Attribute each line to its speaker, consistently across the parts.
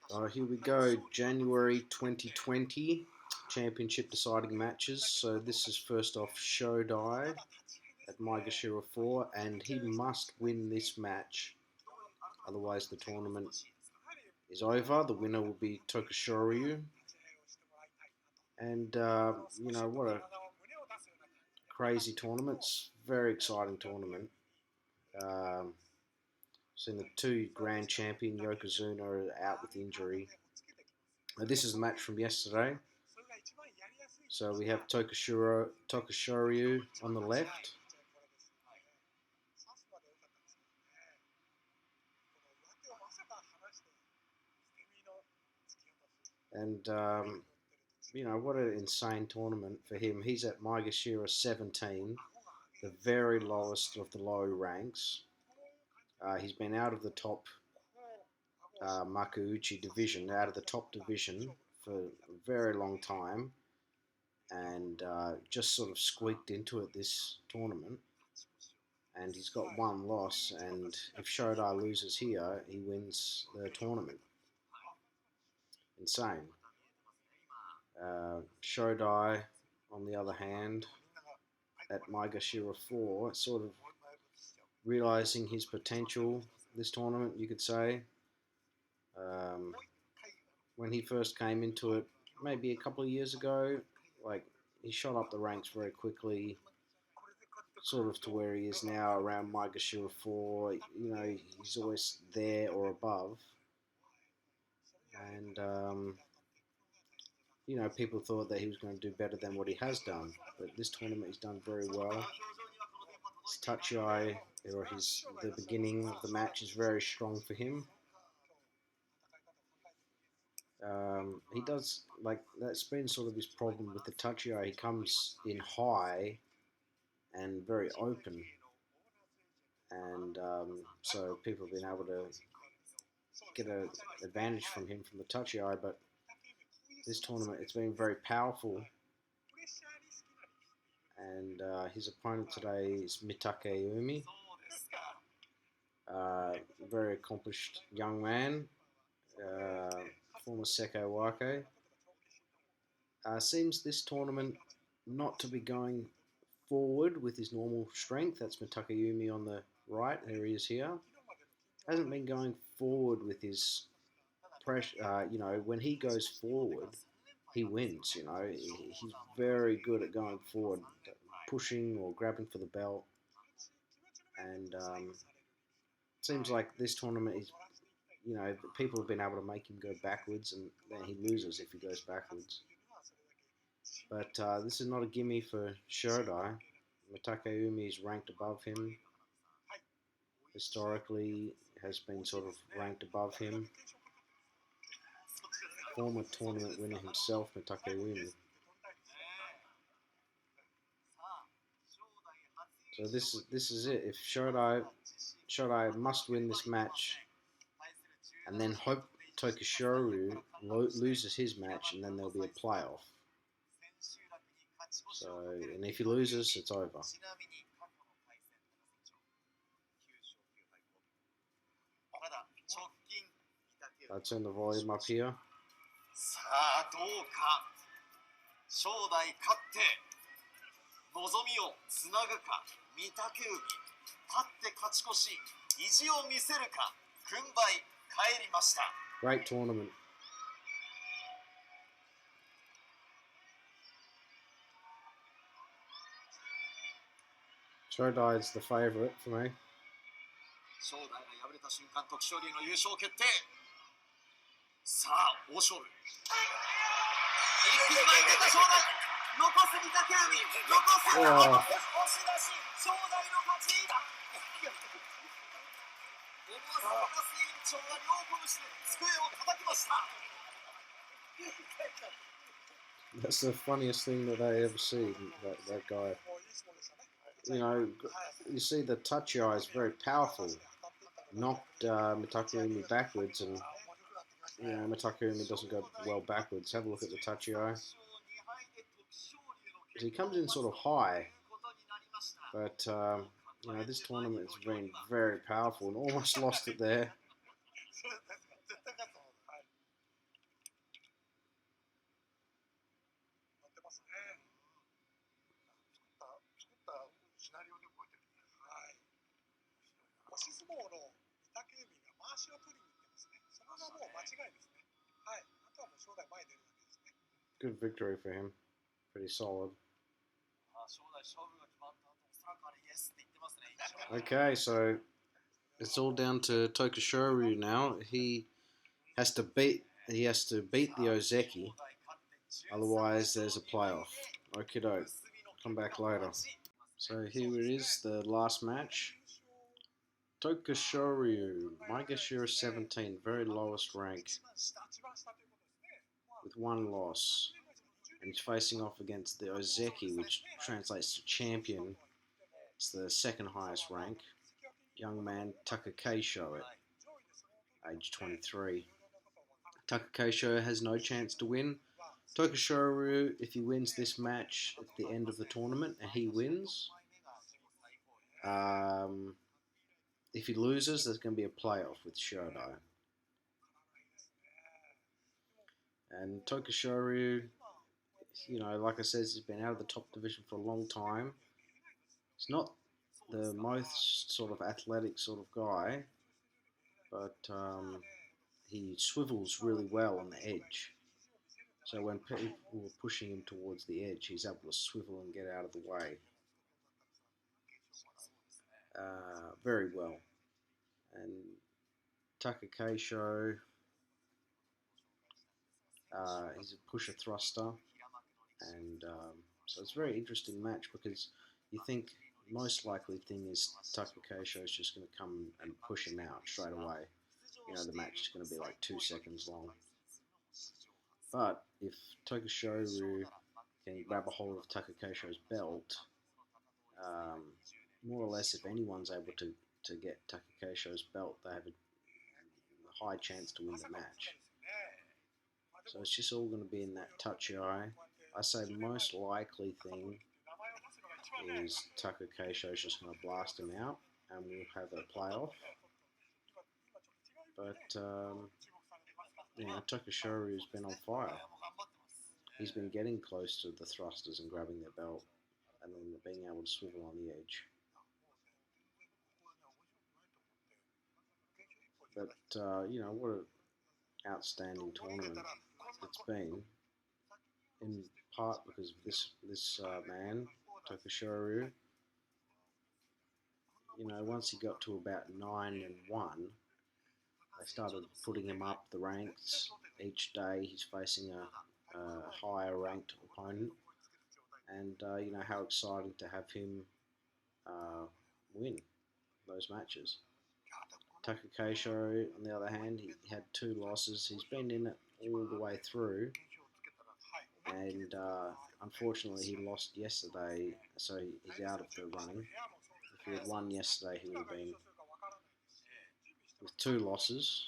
Speaker 1: Here we go, January 2020 championship deciding matches. So this is first off Shodai at Maegashira 4, and he must win this match, otherwise the tournament is over. The winner will be Tokushoryu, and what a crazy tournament. It's a very exciting tournament. Seen the two grand champion Yokozuna are out with injury. This is a match from yesterday. So we have Tokushoryu on the left. And, what an insane tournament for him. He's at Maegashira 17, the very lowest of the low ranks. He's been out of the top Makuuchi division, out of the top division for a very long time, and just sort of squeaked into it this tournament. And he's got one loss, and if Shodai loses here, he wins the tournament. Insane. Shodai, on the other hand, at Maegashira 4, sort of realising his potential this tournament, you could say. When he first came into it, maybe a couple of years ago, he shot up the ranks very quickly, sort of to where he is now around Maegashira 4. He's always there or above. And, people thought that he was going to do better than what he has done. But this tournament he's done very well. His touch-eye, or the beginning of the match is very strong for him. He does, that's been sort of his problem with the touch-eye. He comes in high and very open. And so people have been able to get an advantage from him from the touchy eye, but this tournament it's been very powerful. And his opponent today is Mitake Umi, very accomplished young man, former Seko Wake. Seems this tournament not to be going forward with his normal strength. That's Mitake Umi on the right. There he is here. Hasn't been going forward with his pressure. When he goes forward, he wins. He's very good at going forward, pushing or grabbing for the belt. And seems like this tournament is, people have been able to make him go backwards, and then he loses if he goes backwards. But this is not a gimme for Shodai. Mitake Umi is ranked above him. Historically, has been sort of ranked above him. Former tournament winner himself, Mitake Umi. So this is it. If Shodai must win this match, and then hope Tokushoryu loses his match, and then there'll be a playoff. So, and if he loses, it's over. I'll turn the volume up here.
Speaker 2: さあどうか正代勝って望みをつなぐか御嶽海勝って勝ち越し意地を見せるか軍配帰りました
Speaker 1: Great tournament. Shodai is the favourite for me.
Speaker 2: 正代が敗れた瞬間徳勝龍の優勝決定さあ大勝負一気に前に出た正代残す御嶽海残す押し出し正代の勝ち思わず高須委員長が両拳で机を叩きました
Speaker 1: That's the funniest thing that I ever see, that guy. You see the touchy eye is very powerful. Knocked Mitake Umi backwards, and Mitake Umi doesn't go well backwards. Have a look at the touchy eye. He comes in sort of high, but this tournament has been very powerful and almost lost it there.
Speaker 2: 押し相撲の御嶽海が回しを取りに行ってますね。そこがもう間違いですね。はい。あとはもう正代前に出るだけですね。
Speaker 1: Good victory for him. Pretty solid. Okay, so it's all down to Tokushoryu now. He has to beat the Ozeki, otherwise there's a playoff. Okie doke. Come back later. So here it is, the last match. Tokushoryu, Maegashira 17, very lowest rank, with one loss. And he's facing off against the Ozeki, which translates to champion. It's the second highest rank. Young man Takakeisho at age 23. Takakeisho has no chance to win. Tokushoryu, if he wins this match at the end of the tournament and he wins, if he loses, there's going to be a playoff with Shodai. And Tokushoryu, you know, like I said, he's been out of the top division for a long time. He's not the most sort of athletic sort of guy, but he swivels really well on the edge. So when people were pushing him towards the edge, he's able to swivel and get out of the way very well. And Takakeisho, he's a pusher thruster, and so it's a very interesting match because you think most likely thing is Takakeisho is just going to come and push him out straight away. You know, the match is going to be like 2 seconds long. But if Tokushoryu can grab a hold of Takakeisho's belt, more or less if anyone's able to get Takakeisho's belt, they have a high chance to win the match. So it's just all going to be in that touchy eye. I say most likely thing is Takakeisho's just going to blast him out and we'll have a playoff. But you know, Tokushoryu's been on fire. He's been getting close to the thrusters and grabbing their belt and then being able to swivel on the edge. But you know, what an outstanding tournament it's been, in part because of this man, Tokushoryu. You know, once he got to about 9-1, they started putting him up the ranks. Each day he's facing a higher ranked opponent, and you know how exciting to have him win those matches. Takakeisho, on the other hand, he had 2 losses. He's been in it all the way through, and unfortunately he lost yesterday, so he's out of the running. If he had won yesterday, he would have been with 2 losses.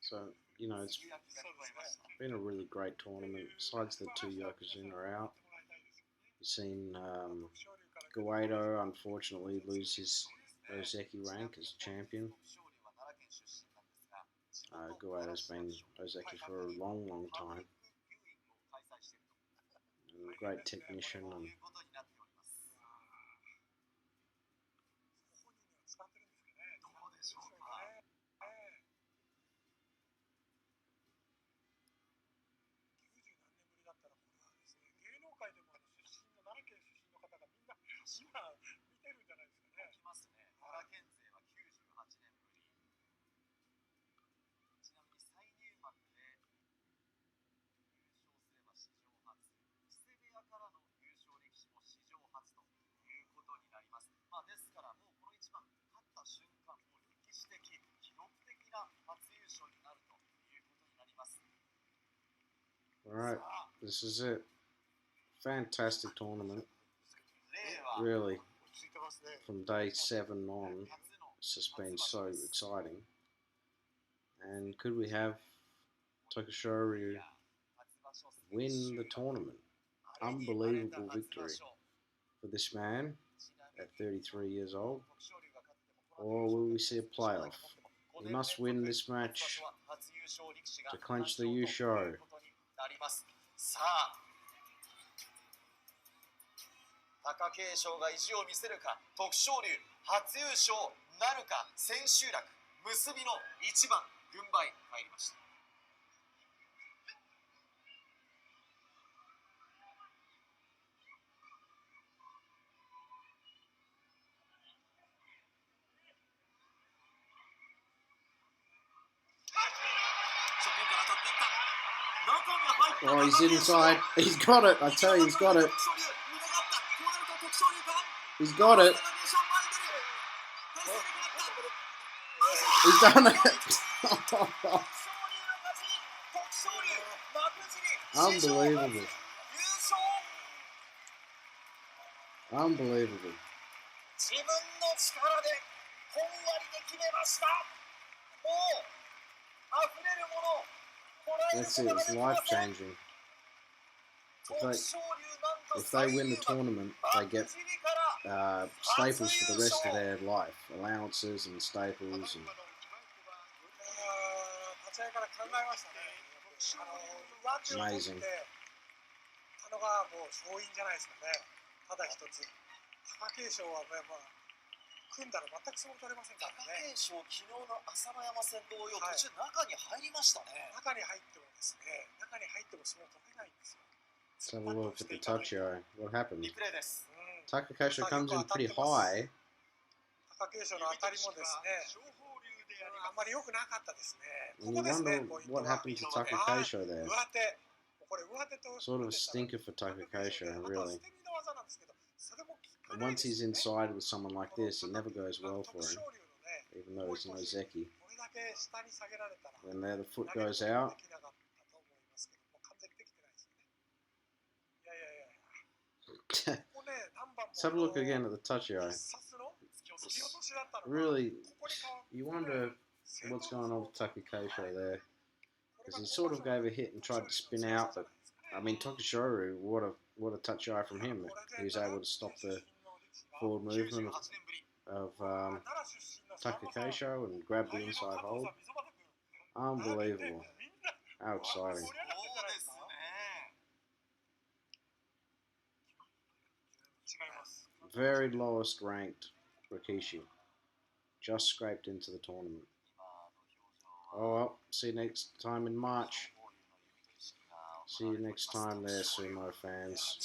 Speaker 1: So, you know, it's been a really great tournament. Besides the 2 Yokozuna are out, you've seen Guaido unfortunately lose his Ozeki rank as champion. Guaido's been Ozeki for a long, long time. And a great technician. And alright, this is it. Fantastic tournament. Really. from day 7 on. It's just been so exciting. And could we have Tokushoryu win the tournament? Unbelievable victory for this man at 33 years old. Or will we see a playoff? He must win this match to clinch the Yusho.
Speaker 2: さあ、貴景勝が意地を見せるか、徳勝龍初優勝なるか、千秋楽結びの1番軍配入りました。正面から当たっていった。
Speaker 1: Oh, he's inside. He's got it. I tell you, he's got it. He's got it. He's done it. Unbelievable. Unbelievable. That's it. It's life changing. If they win the tournament, they get staples for the rest of their life, allowances and staples. And... Amazing.
Speaker 2: 組んだら全く相撲取れませんからね。貴景勝、昨日の朝乃山戦同様、途中中に入りましたね。中に入ってもですね、中に入っても相撲取れないんですよ。
Speaker 1: Let's have a look at the Tokushoryu. What happened? Tokushoryu comes in pretty high.
Speaker 2: 貴景勝の当たりもですね、あんまり良くなかったですね。
Speaker 1: And you wonder what happened to Tokushoryu there. Sort of a stinker for Tokushoryu, really. And once he's inside with someone like this, it never goes well for him, even though he's no Zeki. When the foot goes out, let's have a look again at the Tokushoryu. Really, you wonder what's going on with Tokushoryu there, because he sort of gave a hit and tried to spin out, but I mean Tokushoryu, what a Tokushoryu from him. He was able to stop the forward movement of Tokushoryu and grab the inside hold. Unbelievable. How exciting. Very lowest ranked Rikishi. Just scraped into the tournament. Oh well, see you next time in March. See you next time there, Sumo fans.